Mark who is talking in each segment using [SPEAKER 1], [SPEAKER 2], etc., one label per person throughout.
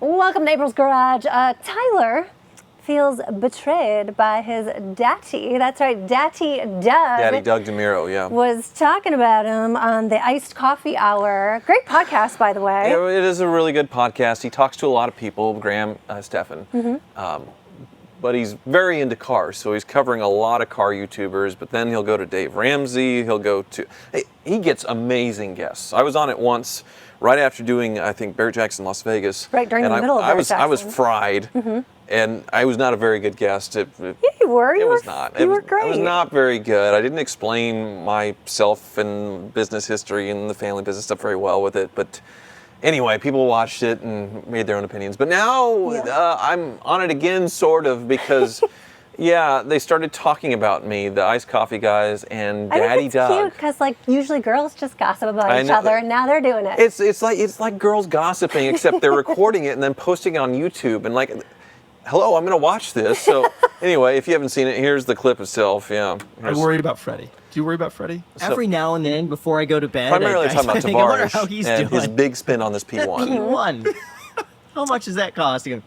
[SPEAKER 1] Welcome to April's Garage. Tyler feels betrayed by his daddy. That's right, Daddy Doug.
[SPEAKER 2] Daddy Doug DeMuro, yeah.
[SPEAKER 1] Was talking about him on the Iced Coffee Hour. Great podcast, by the way.
[SPEAKER 2] Yeah, it is a really good podcast. He talks to a lot of people, Graham Stephan. But he's very into cars, so he's covering a lot of car YouTubers, but then he'll go to Dave Ramsey, he gets amazing guests. I was on it once, right after doing, I think, Barrett Jackson, Las Vegas.
[SPEAKER 1] Right, during the middle of Barrett Jackson.
[SPEAKER 2] I was fried, and I was not a very good guest.
[SPEAKER 1] Yeah, you were.
[SPEAKER 2] You were great.
[SPEAKER 1] I
[SPEAKER 2] was not very good. I didn't explain myself and business history and the family business stuff very well with it, but anyway, people watched it and made their own opinions. But now I'm on it again, sort of, because, they started talking about me, the Iced Coffee guys and Daddy Doug.
[SPEAKER 1] It's cute because, usually girls just gossip about each other, and now they're doing it.
[SPEAKER 2] It's like girls gossiping, except they're recording it and then posting it on YouTube. And hello, I'm going to watch this. So anyway, if you haven't seen it, here's the clip itself. Yeah.
[SPEAKER 3] I'm worried about Freddie. Do you worry about Freddie?
[SPEAKER 4] Every now and then, before I go to bed,
[SPEAKER 2] primarily talking about
[SPEAKER 4] I wonder how
[SPEAKER 2] Tavares
[SPEAKER 4] he's
[SPEAKER 2] and
[SPEAKER 4] doing.
[SPEAKER 2] his big spin on this P1.
[SPEAKER 4] P1. How much is that costing him?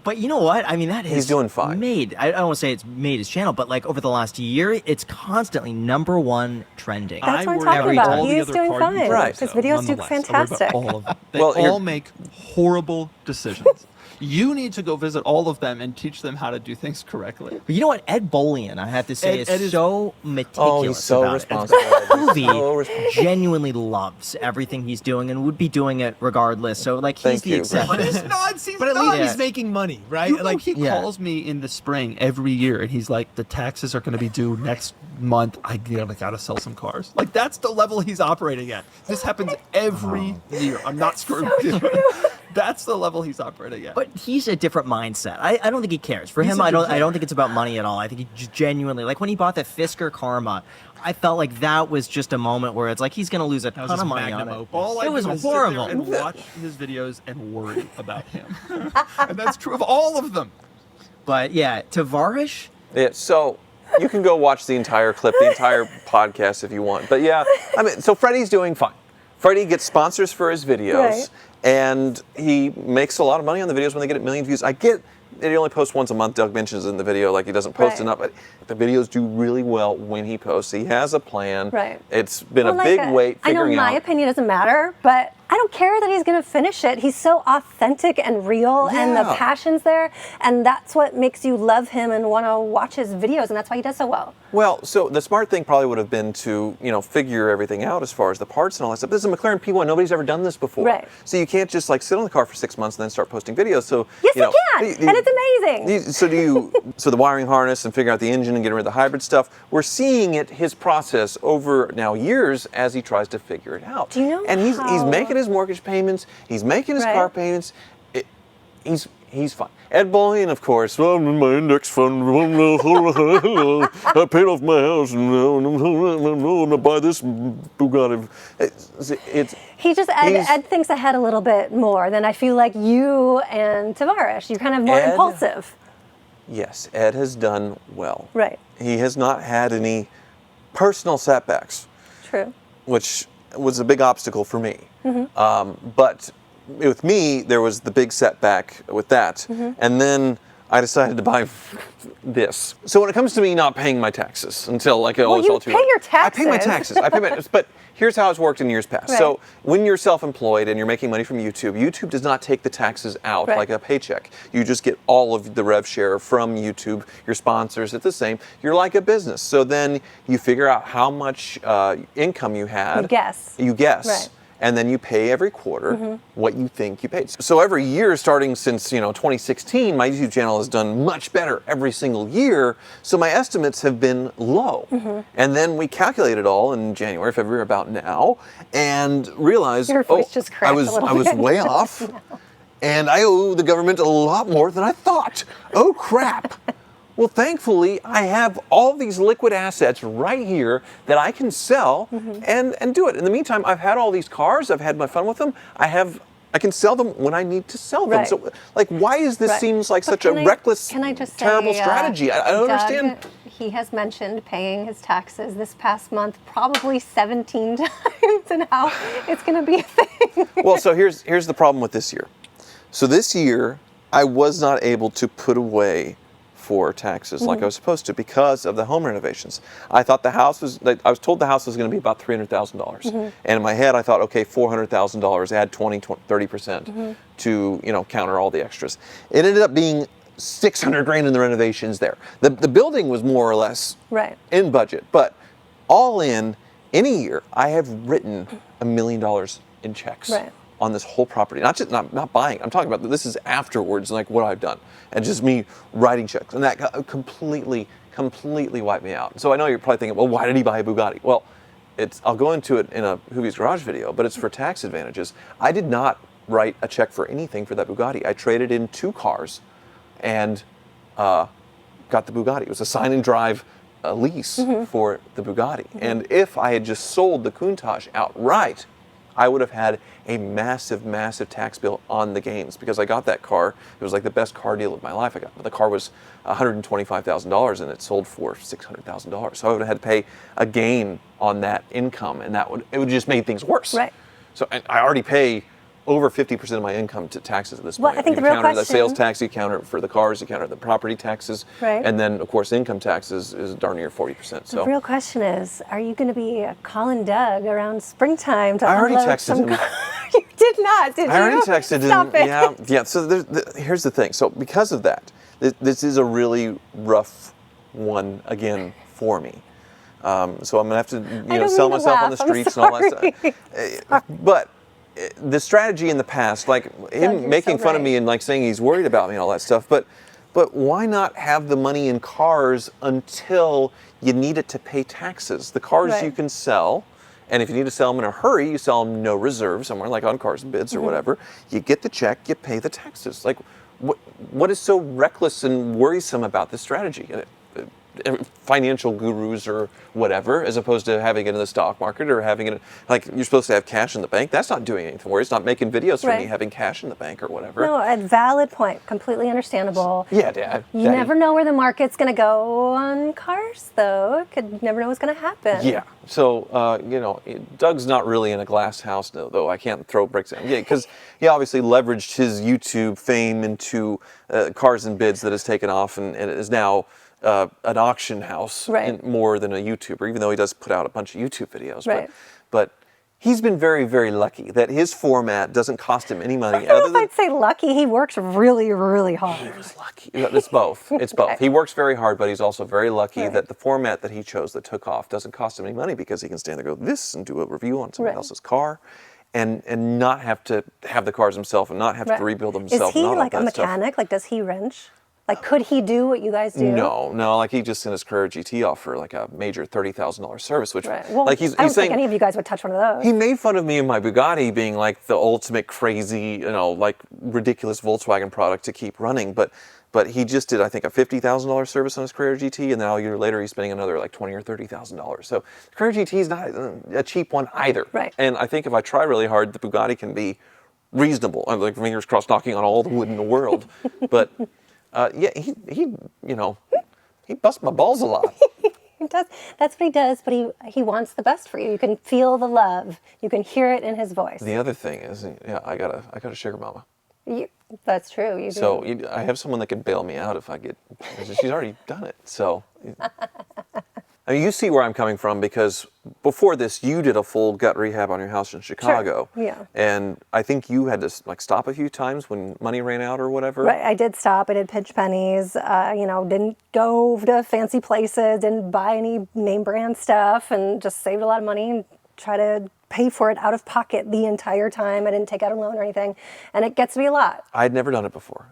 [SPEAKER 4] But you know what? I mean,
[SPEAKER 2] he's doing fine.
[SPEAKER 4] I don't want to say it's made his channel, but over the last year, it's constantly #1 trending.
[SPEAKER 1] That's what I'm talking about. He's doing fine.
[SPEAKER 2] Right.
[SPEAKER 1] His videos do fantastic.
[SPEAKER 3] All of them. They all make horrible decisions. You need to go visit all of them and teach them how to do things correctly.
[SPEAKER 4] But you know what? Ed Bolian, I have to say, is so meticulous.
[SPEAKER 2] Oh, he's so
[SPEAKER 4] about
[SPEAKER 2] responsible.
[SPEAKER 4] Hoovie genuinely loves everything he's doing and would be doing it regardless. So, he's the exception.
[SPEAKER 3] But it's not.
[SPEAKER 5] But at least he's making money, right?
[SPEAKER 3] He calls me in the spring every year, and he's like, "The taxes are going to be due next month. I gotta sell some cars." That's the level he's operating at. This happens every year. I'm not screwing with you. That's the level he's operating at.
[SPEAKER 4] But he's a different mindset. I don't think he cares. For him, I don't think it's about money at all. I think he just genuinely, when he bought that Fisker Karma, I felt like that was just a moment where it's he's going to lose a ton of money on it.
[SPEAKER 3] It
[SPEAKER 4] was horrible.
[SPEAKER 3] Sit there and watch his videos and worry about him. And that's true of all of them.
[SPEAKER 4] But Tavares.
[SPEAKER 2] Yeah, so you can go watch the entire clip, the entire podcast if you want. But so Freddie's doing fine. Freddie gets sponsors for his videos.
[SPEAKER 1] Right.
[SPEAKER 2] And he makes a lot of money on the videos when they get a million views. I get that he only posts once a month. Doug mentions in the video, he doesn't post enough. But the videos do really well when he posts. He has a plan.
[SPEAKER 1] Right.
[SPEAKER 2] It's been a big wait figuring out.
[SPEAKER 1] I know my opinion doesn't matter, but I don't care that he's going to finish it. He's so authentic and real, and the passion's there, and that's what makes you love him and want to watch his videos, and that's why he does so well.
[SPEAKER 2] Well, so the smart thing probably would have been to, figure everything out as far as the parts and all that stuff. This is a McLaren P1. Nobody's ever done this before.
[SPEAKER 1] Right.
[SPEAKER 2] So you can't just sit on the car for 6 months and then start posting videos. So
[SPEAKER 1] yes, you can, and it's amazing.
[SPEAKER 2] So the wiring harness and figure out the engine and getting rid of the hybrid stuff. We're seeing his process over now years as he tries to figure it out.
[SPEAKER 1] Do you know?
[SPEAKER 2] And he's making his mortgage payments. He's making his car payments. He's fine. Ed Bolian, of course. Well, I'm in my index fund. I paid off my house and I buy this Bugatti.
[SPEAKER 1] Ed thinks ahead a little bit more than I feel like you and Tavares. You're kind of more impulsive.
[SPEAKER 2] Yes, Ed has done well.
[SPEAKER 1] Right.
[SPEAKER 2] He has not had any personal setbacks.
[SPEAKER 1] True.
[SPEAKER 2] Which was a big obstacle for me. But with me, there was the big setback with that. And then I decided to buy this. So when it comes to me not paying my taxes until it's all too late.
[SPEAKER 1] Your taxes.
[SPEAKER 2] I pay my taxes. But here's how it's worked in years past.
[SPEAKER 1] Right.
[SPEAKER 2] So when you're self-employed and you're making money from YouTube does not take the taxes out like a paycheck. You just get all of the rev share from YouTube. Your sponsors, it's the same. You're like a business. So then you figure out how much income you had. You guess.
[SPEAKER 1] Right.
[SPEAKER 2] And then you pay every quarter what you think you paid. So every year, starting since 2016, my YouTube channel has done much better every single year. So my estimates have been low. And then we calculate it all in January, February, about now, and realized
[SPEAKER 1] your voice just cracked
[SPEAKER 2] I was way off, and I owe the government a lot more than I thought. Oh crap! Well, thankfully, I have all these liquid assets right here that I can sell and do it. In the meantime, I've had all these cars. I've had my fun with them. I can sell them when I need to sell them.
[SPEAKER 1] Right.
[SPEAKER 2] So, why is this seems like such a reckless, terrible strategy? I don't understand.
[SPEAKER 1] He has mentioned paying his taxes this past month probably 17 times and how it's going to be a thing.
[SPEAKER 2] Well, so here's the problem with this year. So this year, I was not able to put away for taxes like I was supposed to because of the home renovations. I thought the house was, I was told the house was going to be about $300,000. And in my head, I thought, okay, $400,000, add 30% to, counter all the extras. It ended up being 600 grand in the renovations there. The building was more or less in budget, but all in a year, I have written $1 million in checks on this whole property. Not buying. I'm talking about this is afterwards, like what I've done, and just me writing checks, and that completely wiped me out. So I know you're probably thinking, well, why did he buy a Bugatti? Well, I'll go into it in a Hoovie's Garage video, but it's for tax advantages. I did not write a check for anything for that Bugatti. I traded in 2 cars, and got the Bugatti. It was a sign and drive lease for the Bugatti. And if I had just sold the Countach outright, I would have had a massive, massive tax bill on the gains because I got that car. It was like the best car deal of my life. The car was $125,000 and it sold for $600,000. So I would have had to pay a gain on that income, and it would just make things worse. Right. So I already pay over 50% of my income to taxes at this point.
[SPEAKER 1] Well, I think
[SPEAKER 2] you
[SPEAKER 1] the real
[SPEAKER 2] counter
[SPEAKER 1] question,
[SPEAKER 2] the sales tax, you counter it for the cars, you counter the property taxes, and then of course income taxes is darn near 40%. So
[SPEAKER 1] the real question is, are you going to be calling Doug around springtime to
[SPEAKER 2] I already
[SPEAKER 1] unload
[SPEAKER 2] texted
[SPEAKER 1] some
[SPEAKER 2] him.
[SPEAKER 1] You did not, did you?
[SPEAKER 2] I already texted
[SPEAKER 1] Stop
[SPEAKER 2] him.
[SPEAKER 1] it.
[SPEAKER 2] Yeah. So here's the thing. So because of that, this is a really rough one again for me. So I'm gonna have to sell myself on the streets and all that stuff. But the strategy in the past, like him making fun of me and like saying he's worried about me and all that stuff, but why not have the money in cars until you need it to pay taxes? The cars you can sell, and if you need to sell them in a hurry, you sell them no reserve somewhere, like on Cars and Bids or whatever. You get the check, you pay the taxes. Like, what is so reckless and worrisome about this strategy? Financial gurus or whatever, as opposed to having it in the stock market or having it like you're supposed to have cash in the bank. That's not doing anything for you. It's not making videos for me having cash in the bank or whatever.
[SPEAKER 1] No, a valid point. Completely understandable.
[SPEAKER 2] Yeah, Dad.
[SPEAKER 1] You never know where the market's going to go on cars, though. Could never know what's going to happen.
[SPEAKER 2] Yeah. So, Doug's not really in a glass house, though. I can't throw bricks at him. Yeah, because he obviously leveraged his YouTube fame into Cars and Bids that has taken off and is now an auction house more than a YouTuber, even though he does put out a bunch of YouTube videos. But he's been very, very lucky that his format doesn't cost him any money.
[SPEAKER 1] I don't know if I'd say lucky. He works really, really hard.
[SPEAKER 2] He was lucky. It's both. It's both. He works very hard, but he's also very lucky that the format that he chose that took off doesn't cost him any money because he can stand there and go this and do a review on somebody else's car. And not have to have the cars himself and not have to rebuild them himself.
[SPEAKER 1] Is he like a mechanic? Like, does he wrench? Like, could he do what you guys do?
[SPEAKER 2] No. Like he just sent his Carrera GT off for like a major $30,000 service, which
[SPEAKER 1] Well,
[SPEAKER 2] like he's
[SPEAKER 1] I don't
[SPEAKER 2] saying
[SPEAKER 1] think any of you guys would touch one of those.
[SPEAKER 2] he made fun of me and my Bugatti being like the ultimate crazy, like ridiculous Volkswagen product to keep running, but he just did I think a $50,000 service on his Carrera GT, and now a year later he's spending another like $20,000 or $30,000. So the Carrera GT is not a cheap one either. And I think if I try really hard, the Bugatti can be reasonable. I'm like fingers crossed, knocking on all the wood in the world, but. He busts my balls a lot.
[SPEAKER 1] He does. That's what he does, but he wants the best for you. You can feel the love. You can hear it in his voice.
[SPEAKER 2] The other thing is, I got a sugar mama.
[SPEAKER 1] That's true. You do.
[SPEAKER 2] So I have someone that can bail me out if I get. She's already done it. So. I mean, you see where I'm coming from because before this, you did a full gut rehab on your house in Chicago.
[SPEAKER 1] Sure. Yeah.
[SPEAKER 2] And I think you had to like stop a few times when money ran out or whatever.
[SPEAKER 1] Right. I did stop. I did pinch pennies. Didn't go to fancy places. Didn't buy any name brand stuff, and just saved a lot of money and try to pay for it out of pocket the entire time. I didn't take out a loan or anything, and it gets to be a lot.
[SPEAKER 2] I'd never done it before.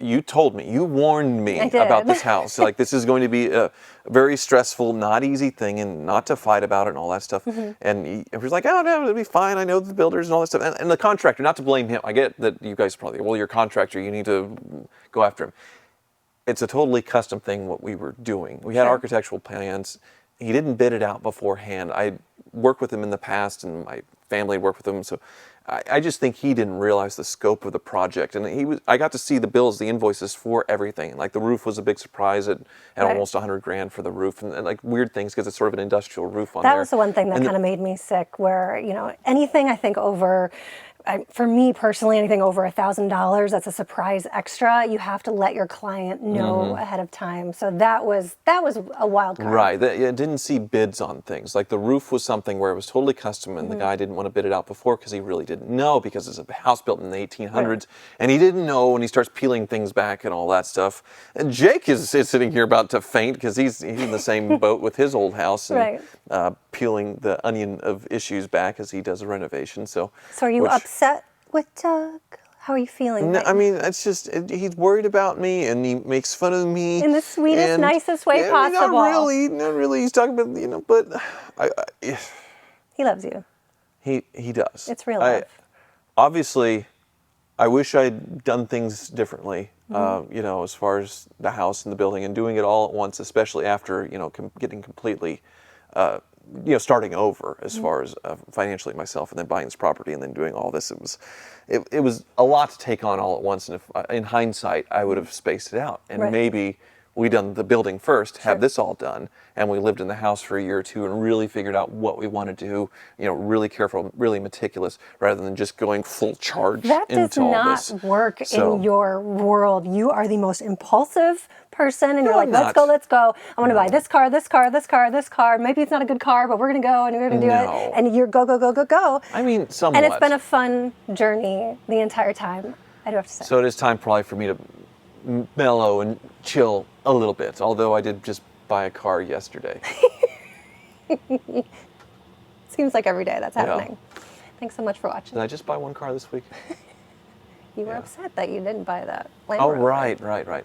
[SPEAKER 2] You told me, you warned me about this house. Like this is going to be a very stressful, not easy thing, and not to fight about it and all that stuff. And he was like, "Oh no, it'll be fine. I know the builders and all that stuff." And the contractor, not to blame him. I get that you guys probably, well, you're a contractor, you need to go after him. It's a totally custom thing what we were doing. We had architectural plans. He didn't bid it out beforehand. I worked with him in the past, and my family worked with him. So I just think he didn't realize the scope of the project. And I got to see the bills, the invoices for everything. Like the roof was a big surprise at almost $100,000 for the roof, and like weird things because it's sort of an industrial roof on there.
[SPEAKER 1] That was the one thing that kind of made me sick. Where anything I think over for me personally, anything over $1,000, that's a surprise extra. You have to let your client know ahead of time. So that was a wild card.
[SPEAKER 2] Right. I didn't see bids on things. Like the roof was something where it was totally custom, and the guy didn't want to bid it out before because he really didn't know, because it's a house built in the 1800s, and he didn't know when he starts peeling things back and all that stuff. And Jake is sitting here about to faint because he's in the same boat with his old house and peeling the onion of issues back as he does a renovation. So
[SPEAKER 1] are you upset with Doug? How are you feeling?
[SPEAKER 2] No, I mean, it's just he's worried about me, and he makes fun of me
[SPEAKER 1] in the sweetest, nicest way possible.
[SPEAKER 2] Not really. He's talking about, but
[SPEAKER 1] he loves you.
[SPEAKER 2] He does.
[SPEAKER 1] It's real love.
[SPEAKER 2] Obviously, I wish I'd done things differently. As far as the house and the building, and doing it all at once, especially after getting completely. Starting over as far as financially myself, and then buying this property, and then doing all this. It was a lot to take on all at once. And if, in hindsight, I would have spaced it out, and maybe we done the building first, have this all done, and we lived in the house for a year or two and really figured out what we want to do. Really careful, really meticulous, rather than just going full charge
[SPEAKER 1] that
[SPEAKER 2] into all this.
[SPEAKER 1] That does not work in your world. You are the most impulsive person, and you're like, let's go. I want to buy this car. Maybe it's not a good car, but we're going to go and we're going to do it. And you're go.
[SPEAKER 2] I mean, somewhat.
[SPEAKER 1] And it's been a fun journey the entire time, I do have to say.
[SPEAKER 2] So it is time probably for me to mellow and chill a little bit, although I did just buy a car yesterday.
[SPEAKER 1] Seems like every day that's happening. Thanks so much for watching.
[SPEAKER 2] Did I just buy one car this week?
[SPEAKER 1] You were upset that you didn't buy that Land
[SPEAKER 2] Oh,
[SPEAKER 1] Rover.
[SPEAKER 2] right.